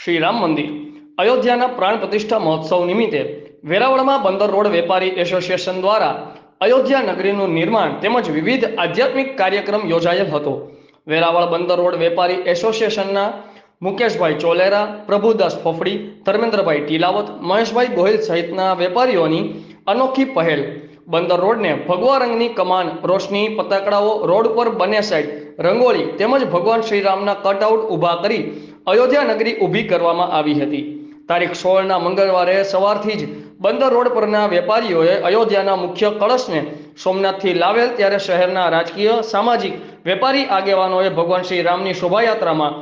શ્રી રામ મંદિર અયોધ્યાના પ્રાણ પ્રતિષ્ઠા મહોત્સવ નિમિત્તે વેરાવળમાં બંદર રોડ વેપારી એસોસિએશન દ્વારા અયોધ્યા નગરીનું નિર્માણ તેમજ વિવિધ આધ્યાત્મિક કાર્યક્રમ યોજાયેલ હતો। વેરાવળ બંદર રોડ વેપારી એસોસિએશનના મુકેશભાઈ ચોલેરા, પ્રભુદાસ ફોફડી, ધર્મેન્દ્રભાઈ ટીલાવત, મહેશભાઈ ગોહિલ સહિતના વેપારીઓની અનોખી પહેલ બંદર રોડને ભગવા રંગની કમાન, રોશની, પતાકડાઓ, રોડ પર બંને સાઈડ રંગોળી તેમજ ભગવાન શ્રીરામના કટઆઉટ ઊભા કરી અયોધ્યા નગરી ઊભી કરવામાં આવી હતી। તારીખ 16ના મંગળવારે સવારથી જ બંદર રોડ પરના વેપારીઓએ અયોધ્યાના મુખ્ય કળશને સોમનાથથી લાવેલ ત્યારે શહેરના રાજકીય, સામાજિક, વેપારી આગેવાનોએ ભગવાન શ્રી રામની શોભાયાત્રામાં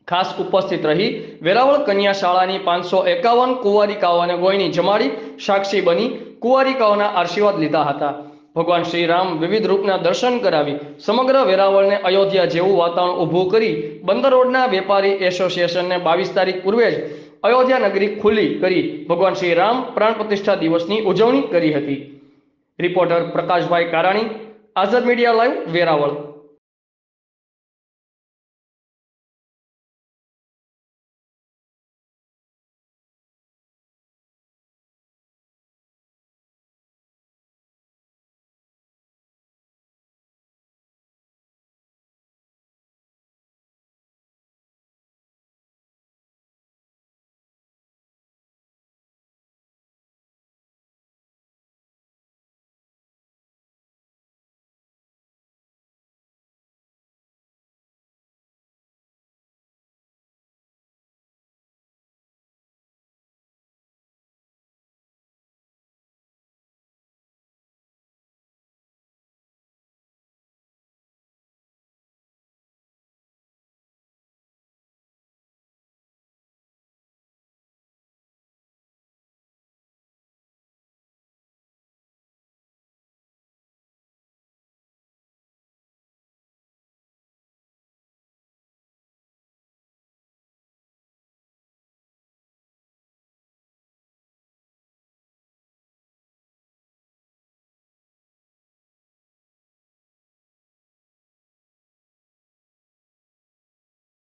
ખાસ ઉપસ્થિત રહી વેરાવળ કન્યા શાળાની 551 કુંવારિકાઓને ગોયની જમાડી સાક્ષી બની કુંવારિકાઓના આશીર્વાદ લીધા હતા। ભગવાન શ્રી રામ વિવિધ રૂપના દર્શન કરાવી સમગ્ર વેરાવળને અયોધ્યા જેવું વાતાવરણ ઊભું કરી બંદર રોડના વેપારી એસોસિએશનને 22 તારીખ પૂર્વે જ અયોધ્યા નગરી ખુલ્લી કરી ભગવાન શ્રી રામ પ્રાણ પ્રતિષ્ઠા દિવસની ઉજવણી કરી હતી। રિપોર્ટર પ્રકાશભાઈ કારાણી, આઝાદ મીડિયા લાઈવ, વેરાવળ।